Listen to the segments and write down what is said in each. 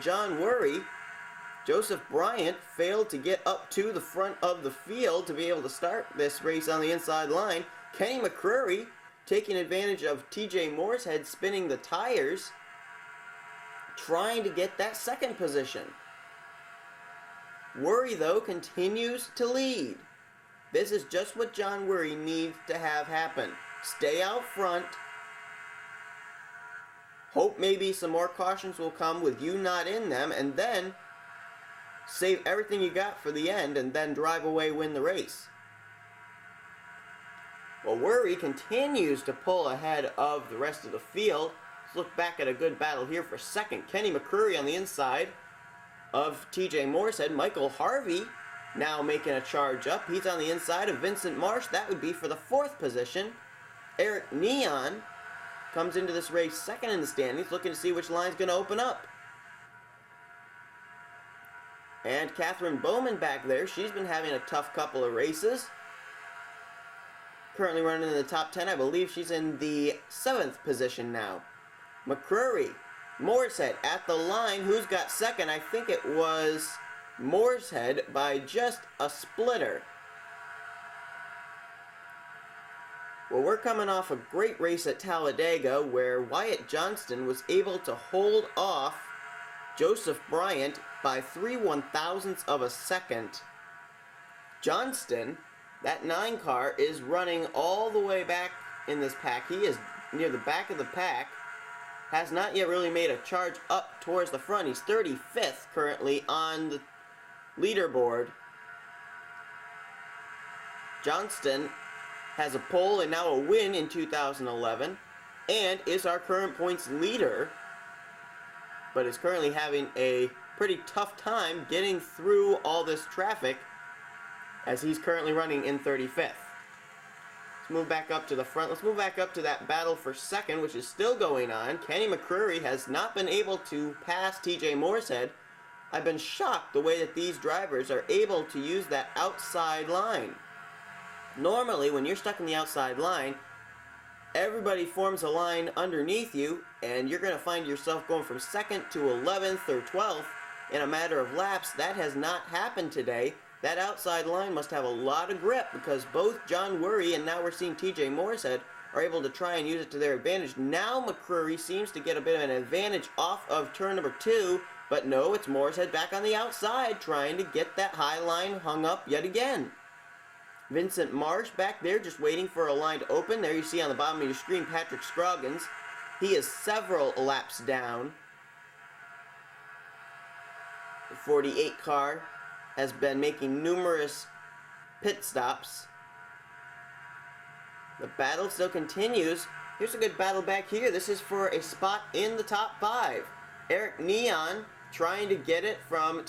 John Worry, Joseph Bryant failed to get up to the front of the field to be able to start this race on the inside line. Kenny McCreary taking advantage of TJ Moorehead spinning the tires, trying to get that second position. Worry, though, continues to lead. This is just what John Worry needs to have happen. Stay out front. Hope maybe some more cautions will come with you not in them, and then save everything you got for the end and then drive away, win the race. Well, Worry continues to pull ahead of the rest of the field. Let's look back at a good battle here for second. Kenny McCreary on the inside of TJ Moorehead. Michael Harvey now making a charge up. He's on the inside of Vincent Marsh. That would be for the fourth position. Eric Neon comes into this race second in the standings, looking to see which line's going to open up. And Catherine Bowman back there. She's been having a tough couple of races. Currently running in the top 10. I believe she's in the 7th position now. McCreary, Moorehead at the line. Who's got second? I think it was Moorehead by just a splitter. Well, we're coming off a great race at Talladega where Wyatt Johnston was able to hold off Joseph Bryant by 3/1000ths of a second. Johnston, that 9 car, is running all the way back in this pack. He is near the back of the pack. Has not yet really made a charge up towards the front. He's 35th currently on the leaderboard. Johnston has a pole and now a win in 2011 and is our current points leader, but is currently having a pretty tough time getting through all this traffic as he's currently running in 35th. Let's move back up to the front. Let's move back up to that battle for second, which is still going on. Kenny McCreary has not been able to pass TJ Moorehead. I've been shocked the way that these drivers are able to use that outside line. Normally, when you're stuck in the outside line, everybody forms a line underneath you, and you're going to find yourself going from 2nd to 11th or 12th in a matter of laps. That has not happened today. That outside line must have a lot of grip because both John Worry and now we're seeing TJ Moorehead are able to try and use it to their advantage. Now McCreary seems to get a bit of an advantage off of turn number 2, but no, it's Moorehead back on the outside trying to get that high line hung up yet again. Vincent Marsh back there just waiting for a line to open. There you see on the bottom of your screen Patrick Scroggins. He is several laps down. The 48 car has been making numerous pit stops. The battle still continues. Here's a good battle back here. This is for a spot in the top 5. Eric Neon trying to get it from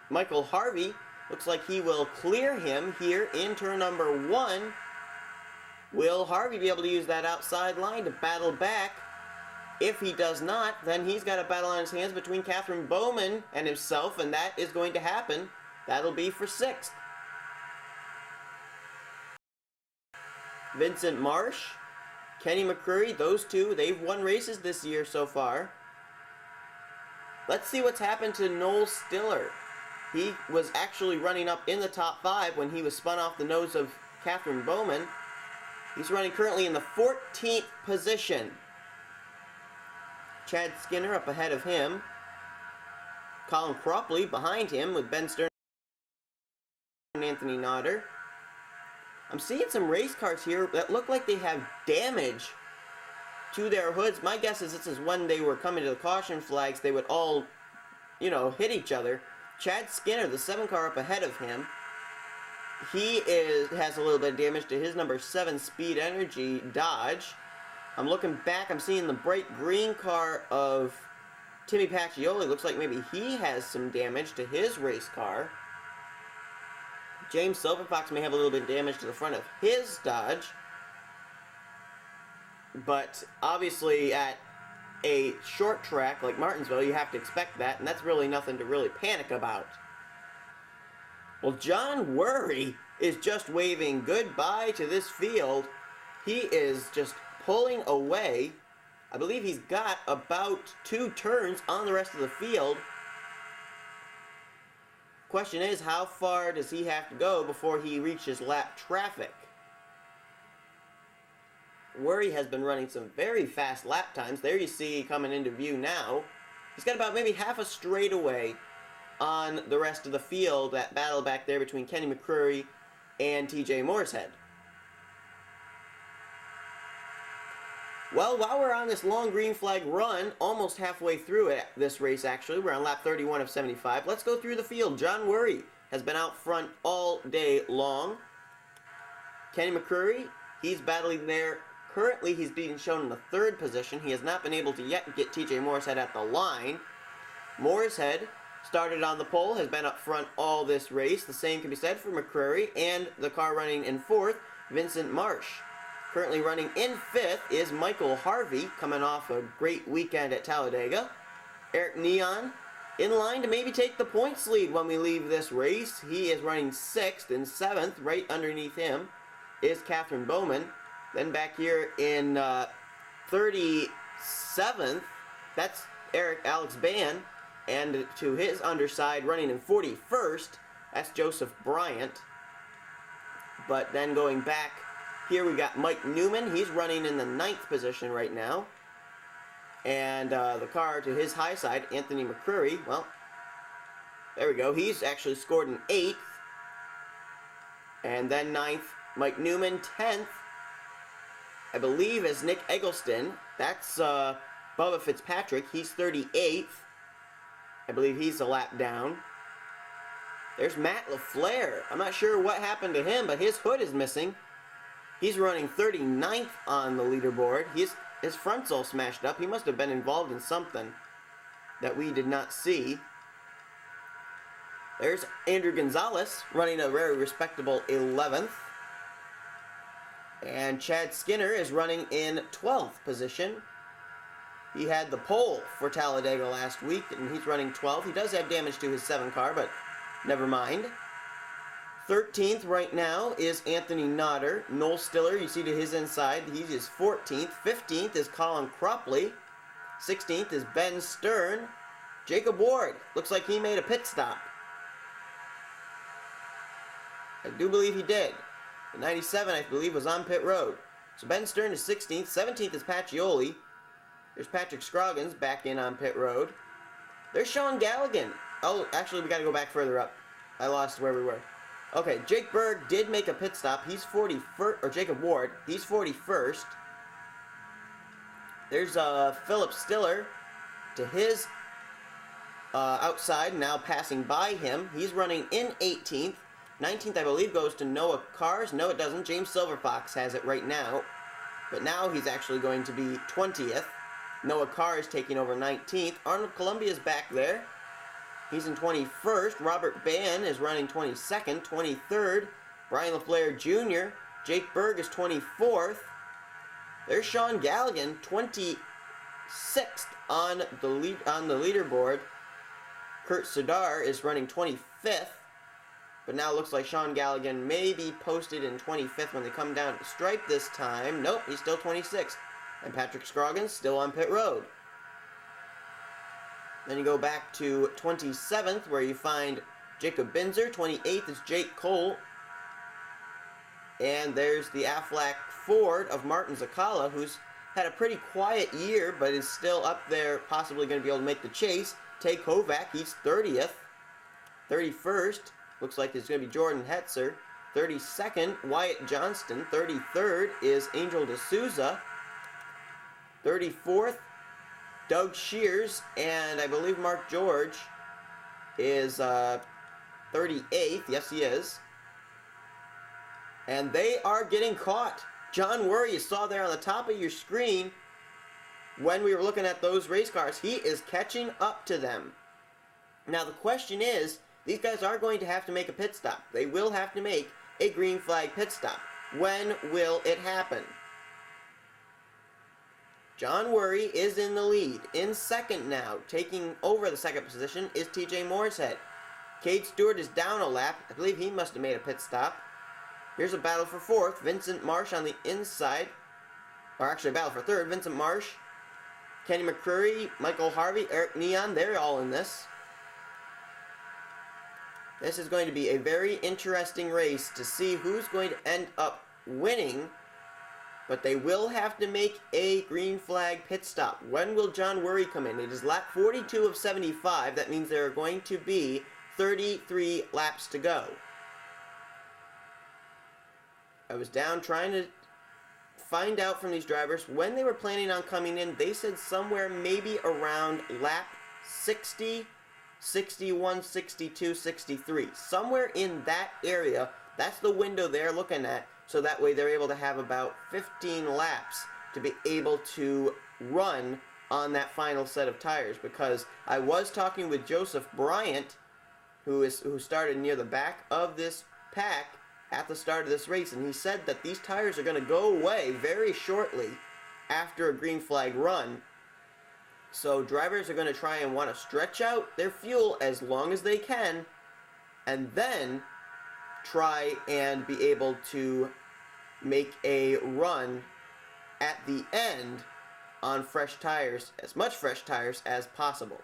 Michael Harvey. Looks like he will clear him here in turn number 1. Will Harvey be able to use that outside line to battle back? If he does not, then he's got a battle on his hands between Catherine Bowman and himself, and that is going to happen. That'll be for 6th. Vincent Marsh, Kenny McCreary, those two, they've won races this year so far. Let's see what's happened to Noel Stiller. He was actually running up in the top 5 when he was spun off the nose of Catherine Bowman. He's running currently in the 14th position. Chad Skinner up ahead of him. Colin Cropley behind him with Ben Stern and Anthony Nodder. I'm seeing some race cars here that look like they have damage to their hoods. My guess is this is when they were coming to the caution flags, they would all, hit each other. Chad Skinner, the 7 car up ahead of him, he has a little bit of damage to his number 7 Speed Energy Dodge. I'm looking back, I'm seeing the bright green car of Timmy Pacioli. Looks like maybe he has some damage to his race car. James Silverfox may have a little bit of damage to the front of his Dodge. But obviously at a short track like Martinsville, you have to expect that, and that's really nothing to really panic about. Well, John Worry is just waving goodbye to this field. He is just pulling away. I believe he's got about 2 turns on the rest of the field. Question is, how far does he have to go before he reaches lap traffic? Worry has been running some very fast lap times. There you see coming into view now. He's got about maybe half a straightaway on the rest of the field, that battle back there between Kenny McCreary and TJ Mooreshead. Well, while we're on this long green flag run, almost halfway through it, this race actually, we're on lap 31 of 75. Let's go through the field. John Worry has been out front all day long. Kenny McCreary, he's battling there. Currently, he's being shown in the 3rd position. He has not been able to yet get TJ Mooreshead at the line. Mooreshead started on the pole, has been up front all this race. The same can be said for McCreary, and the car running in 4th, Vincent Marsh. Currently running in 5th is Michael Harvey, coming off a great weekend at Talladega. Eric Neon in line to maybe take the points lead when we leave this race. He is running 6th and 7th. Right underneath him is Catherine Bowman. Then back here in 37th, that's Alex Ban. And to his underside, running in 41st, that's Joseph Bryant. But then going back, here we got Mike Newman. He's running in the 9th position right now. And the car to his high side, Anthony McCreary, well, there we go. He's actually scored an 8th. And then 9th, Mike Newman. 10th, I believe, is Nick Eggleston. That's Bubba Fitzpatrick. He's 38th. I believe he's a lap down. There's Matt LaFleur. I'm not sure what happened to him, but his hood is missing. He's running 39th on the leaderboard. His front's all smashed up. He must have been involved in something that we did not see. There's Andrew Gonzalez running a very respectable 11th. And Chad Skinner is running in 12th position. He had the pole for Talladega last week, and he's running 12th. He does have damage to his 7 car, but never mind. 13th right now is Anthony Nodder. Noel Stiller, you see to his inside, he is 14th. 15th is Colin Cropley. 16th is Ben Stern. Jacob Ward, looks like he made a pit stop. I do believe he did. The 97, I believe, was on pit road. So Ben Stern is 16th. 17th is Pacioli. There's Patrick Scroggins back in on pit road. There's Sean Galligan. Oh, actually, we got to go back further up. I lost where we were. Okay, Jake Berg did make a pit stop. He's 41st, or Jacob Ward. He's 41st. There's Philip Stiller to his outside, now passing by him. He's running in 18th. 19th, I believe, goes to Noah Cars. No, it doesn't. James Silverfox has it right now. But now he's actually going to be 20th. Noah Cars taking over 19th. Arnold Columbia's back there. He's in 21st. Robert Ban is running 22nd. 23rd, Brian LaFleur Jr. Jake Berg is 24th. There's Sean Galligan, 26th on the leaderboard. Kurt Sadar is running 25th. But now it looks like Sean Galligan may be posted in 25th when they come down the stripe this time. Nope, he's still 26th. And Patrick Scroggins still on pit road. Then you go back to 27th, where you find Jacob Binzer. 28th is Jake Cole. And there's the Aflac Ford of Martin Zakala, who's had a pretty quiet year, but is still up there, possibly going to be able to make the chase. Tay Kovac, he's 30th. 31st, looks like it's going to be Jordan Hetzer. 32nd, Wyatt Johnston. 33rd is Angel D'Souza. 34th, Doug Shears, and I believe Mark George is 38th. Yes, he is. And they are getting caught. John Worry, you saw there on the top of your screen when we were looking at those race cars, he is catching up to them. Now the question is, these guys are going to have to make a pit stop. They will have to make a green flag pit stop. When will it happen? John Worry is in the lead. In second now, taking over the second position, is TJ Mooreshead. Cade Stewart is down a lap. I believe he must have made a pit stop. Here's a battle for fourth. Vincent Marsh on the inside. Or actually a battle for third. Vincent Marsh Kenny McCreary, Michael Harvey, Eric Neon, they're all in this. This is going to be a very interesting race to see who's going to end up winning, but they will have to make a green flag pit stop. When will John Worry come in? It is lap 42 of 75. That means there are going to be 33 laps to go. I was down trying to find out from these drivers when they were planning on coming in. They said somewhere maybe around lap 60, 61, 62, 63. Somewhere in that area. That's the window they're looking at. So that way they're able to have about 15 laps to be able to run on that final set of tires. Because I was talking with Joseph Bryant, who started near the back of this pack at the start of this race, and he said that these tires are going to go away very shortly after a green flag run. So drivers are going to try and want to stretch out their fuel as long as they can, and then try and be able to make a run at the end on fresh tires, as much fresh tires as possible.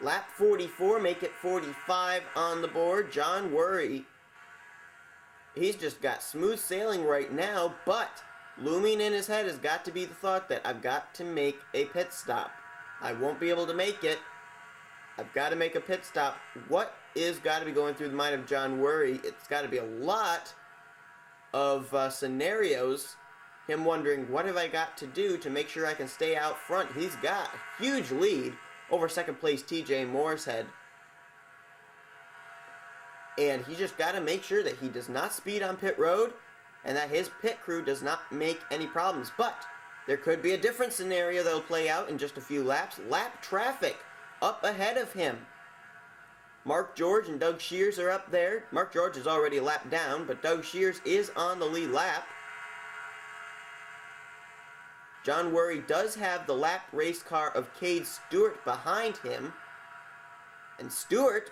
Lap 44, make it 45 on the board. John Worry, he's just got smooth sailing right now, but looming in his head has got to be the thought that I've got to make a pit stop. I won't be able to make it. I've got to make a pit stop. What is got to be going through the mind of John Worry? It's got to be a lot of scenarios. Him wondering, what have I got to do to make sure I can stay out front? He's got a huge lead over second place TJ Mooreshead. And he just got to make sure that he does not speed on pit road and that his pit crew does not make any problems. But there could be a different scenario that will play out in just a few laps. Lap traffic up ahead of him. Mark George and Doug Shears are up there. Mark George is already a lap down, but Doug Shears is on the lead lap. John Worry does have the lap race car of Cade Stewart behind him. And Stewart